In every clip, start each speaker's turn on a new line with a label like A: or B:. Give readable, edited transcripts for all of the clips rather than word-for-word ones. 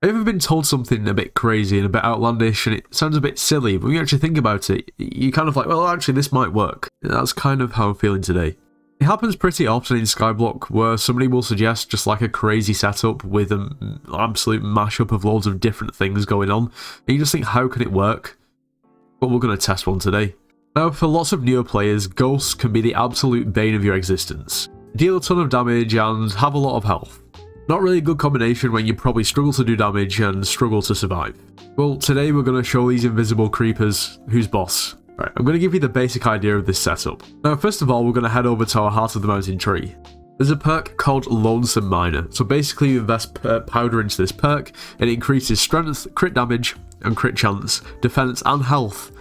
A: Have you ever been told something a bit crazy and a bit outlandish and it sounds a bit silly, but when you actually think about it, you're kind of like, well, actually, this might work. That's kind of how I'm feeling today. It happens pretty often in Skyblock where somebody will suggest just like a crazy setup with an absolute mashup of loads of different things going on, and you just think, how can it work? But we're going to test one today. Now, for lots of newer players, ghosts can be the absolute bane of your existence. Deal a ton of damage and have a lot of health. Not really a good combination when you probably struggle to do damage and struggle to survive. Well, today we're going to show these invisible creepers who's boss. Right, I'm going to give you the basic idea of this setup. Now, first of all, we're going to head over to our Heart of the Mountain tree. There's a perk called Lonesome Miner. So basically you invest powder into this perk and it increases strength, crit damage and crit chance, defense and health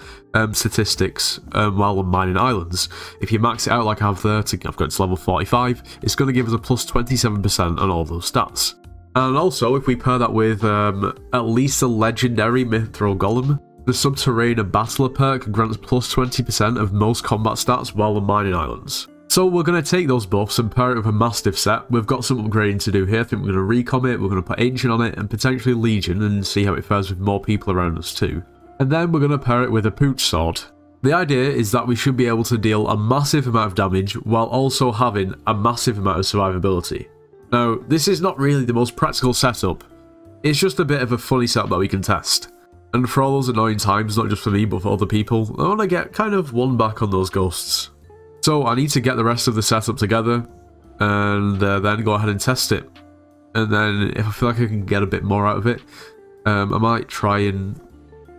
A: statistics while on mining islands. If you max it out like I have there, I've got to level 45, it's going to give us a plus 27% on all those stats. And also, if we pair that with at least a legendary Mithril Golem, the Subterranean Battler perk grants plus 20% of most combat stats while on mining islands. So we're going to take those buffs and pair it with a Mastiff set. We've got some upgrading to do here. I think we're going to recom it, we're going to put Ancient on it, and potentially Legion, and see how it fares with more people around us too. And then we're going to pair it with a Pooch Sword. The idea is that we should be able to deal a massive amount of damage while also having a massive amount of survivability. Now, this is not really the most practical setup. It's just a bit of a funny setup that we can test. And for all those annoying times, not just for me but for other people, I want to get kind of one back on those ghosts. So I need to get the rest of the setup together and then go ahead and test it. And then if I feel like I can get a bit more out of it, I might try and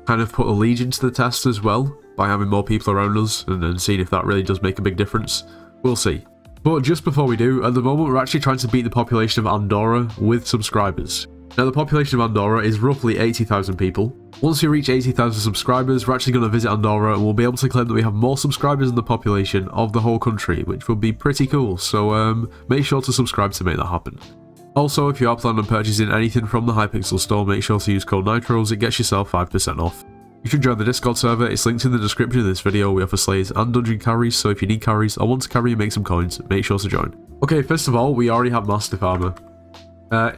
A: kind of put a Legion to the test as well by having more people around us and then seeing if that really does make a big difference. We'll see. But just before we do, at the moment we're actually trying to beat the population of Andorra with subscribers. Now the population of Andorra is roughly 80,000 people. Once we reach 80,000 subscribers, we're actually going to visit Andorra and we'll be able to claim that we have more subscribers than the population of the whole country, which would be pretty cool. So make sure to subscribe to make that happen. Also, if you are planning on purchasing anything from the Hypixel store, make sure to use code NITROS, it gets yourself 5% off. You should join the Discord server, it's linked in the description of this video. We offer slayers and dungeon carries, so if you need carries or want to carry and make some coins, make sure to join. Okay, first of all, we already have Mastiff armor.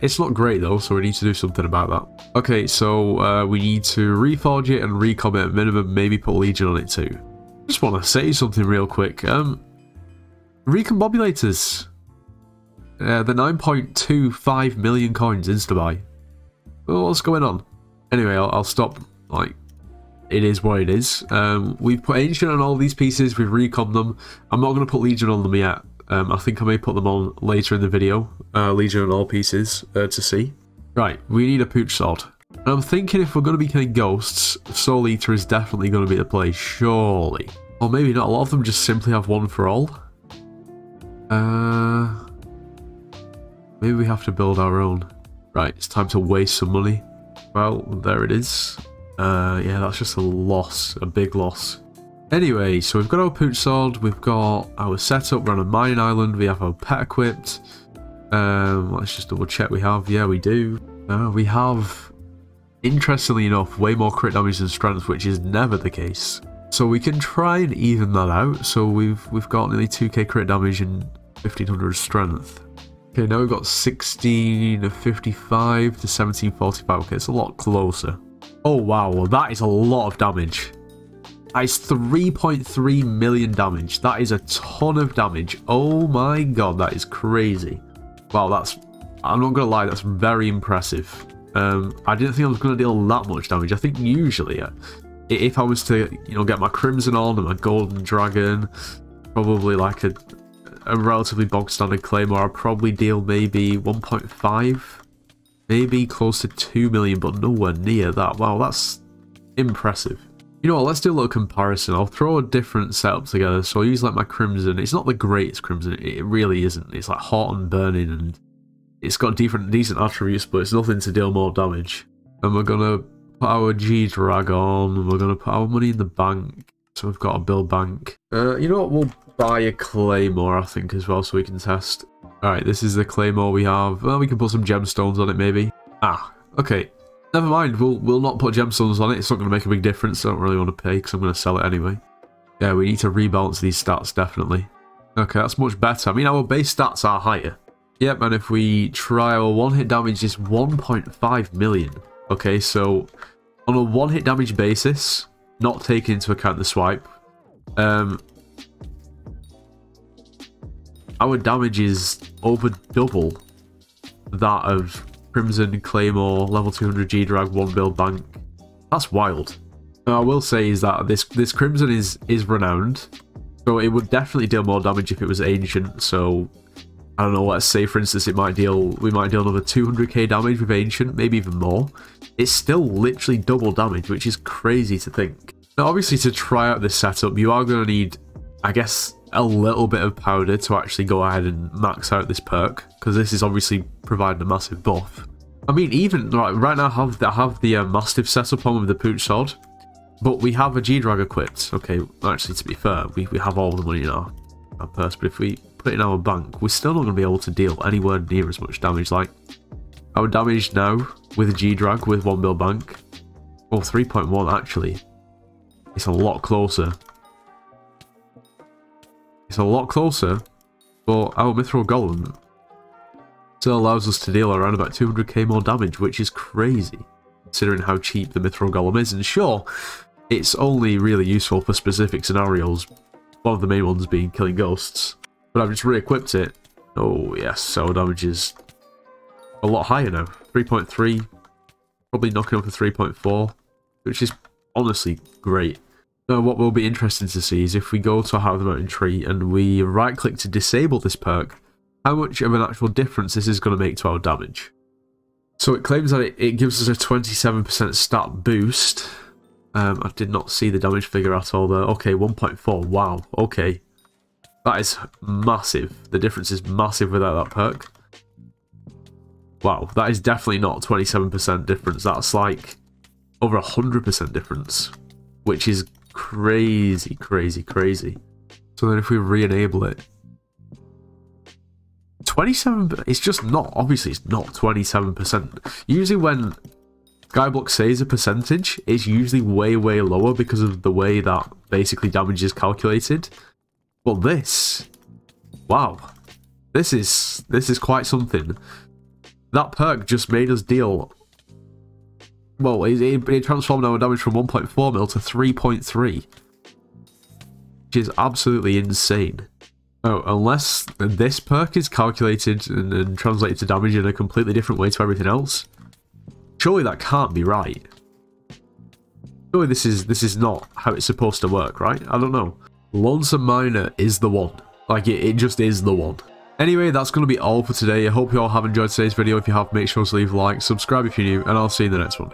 A: It's not great though, so we need to do something about that. Okay, so we need to reforge it and recom it at minimum, maybe put Legion on it too. Just want to say something real quick. Recombobulators. The 9.25 million coins insta-buy. Well, what's going on? Anyway, I'll stop. Like, it is what it is. We've put Ancient on all these pieces, we've recommed them. I'm not going to put Legion on them yet. I think I may put them on later in the video. Legion on all pieces to see. Right, we need a Pooch Sword. And I'm thinking if we're going to be killing ghosts, Soul Eater is definitely going to be the play, surely. Or maybe not, a lot of them just simply have one for all. Maybe we have to build our own. Right, it's time to waste some money. Well, there it is. Yeah, that's just a loss, a big loss. Anyway, so we've got our Pooch Sword, we've got our setup, we're on a mining island, we have our pet equipped. Let's just double check we have. Yeah, we do. We have, interestingly enough, way more crit damage than strength, which is never the case. So we can try and even that out. So we've got nearly 2k crit damage and 1500 strength. Okay, now we've got 1655 to 1745. Okay, it's a lot closer. Oh wow, well that is a lot of damage. That is 3.3 million damage. That is a ton of damage. Oh my god, that is crazy. Wow, that's... I'm not going to lie, that's very impressive. I didn't think I was going to deal that much damage. I think usually, if I was to, you know, get my Crimson on and my Golden Dragon, probably like a relatively bog standard Claymore, I'd probably deal maybe 1.5, maybe close to 2 million, but nowhere near that. Wow, that's impressive. You know what, let's do a little comparison. I'll throw a different setup together. So I'll use like my Crimson. It's not the greatest Crimson, it really isn't. It's like hot and burning and it's got decent attributes, but it's nothing to deal more damage. And we're gonna put our G-Drag on, and we're gonna put our money in the bank. So we've got a build bank. You know what, we'll buy a Claymore, I think, as well, so we can test. Alright, this is the Claymore we have. Well, we can put some gemstones on it, maybe. Ah, okay. Never mind, we'll not put gemstones on it. It's not going to make a big difference. I don't really want to pay because I'm going to sell it anyway. Yeah, we need to rebalance these stats, definitely. Okay, that's much better. I mean, our base stats are higher. Yep, and if we try, our one-hit damage is 1.5 million. Okay, so on a one-hit damage basis, not taking into account the swipe, our damage is over double that of Crimson, Claymore, level 200 G-Drag, 1 build bank. That's wild. Now, I will say is that this Crimson is renowned, so it would definitely deal more damage if it was ancient. So I don't know, let's say for instance we might deal another 200k damage with ancient, maybe even more. It's still literally double damage, which is crazy to think. Now obviously to try out this setup you are going to need, I guess, a little bit of powder to actually go ahead and max out this perk, because this is obviously providing a massive buff. I mean, even right now I have the Mastiff setup on with the Pooch Sword, but we have a G-Drag equipped. Okay, actually to be fair, we have all the money in our purse, but if we put it in our bank, we're still not going to be able to deal anywhere near as much damage. Like, our damage now with a G-Drag with 1 build bank, or 3.1 actually, it's a lot closer. It's a lot closer, but our Mithril Golem still allows us to deal around about 200k more damage, which is crazy, considering how cheap the Mithril Golem is. And sure, it's only really useful for specific scenarios, one of the main ones being killing ghosts. But I've just re-equipped it. Oh yes, our damage is a lot higher now. 3.3, probably knocking up to 3.4, which is honestly great. Now, what will be interesting to see is if we go to Heart of the Mountain Tree and we right-click to disable this perk, how much of an actual difference this is going to make to our damage. So it claims that it gives us a 27% stat boost. I did not see the damage figure at all there. Okay, 1.4. Wow. Okay. That is massive. The difference is massive without that perk. Wow. That is definitely not 27% difference. That's like over 100% difference, which is crazy, crazy, crazy. So then if we re-enable it, 27, it's just not, obviously it's not 27%. Usually when Skyblock says a percentage, it's usually way, way lower because of the way that basically damage is calculated. But this, wow, this is quite something. That perk just made us deal, well, it transformed our damage from 1.4 mil to 3.3, which is absolutely insane. Oh, unless this perk is calculated and translated to damage in a completely different way to everything else, surely that can't be right. Surely this is not how it's supposed to work, right? I don't know. Lonesome Miner is the one. Like, it just is the one. Anyway, that's going to be all for today. I hope you all have enjoyed today's video. If you have, make sure to leave a like, subscribe if you're new, and I'll see you in the next one.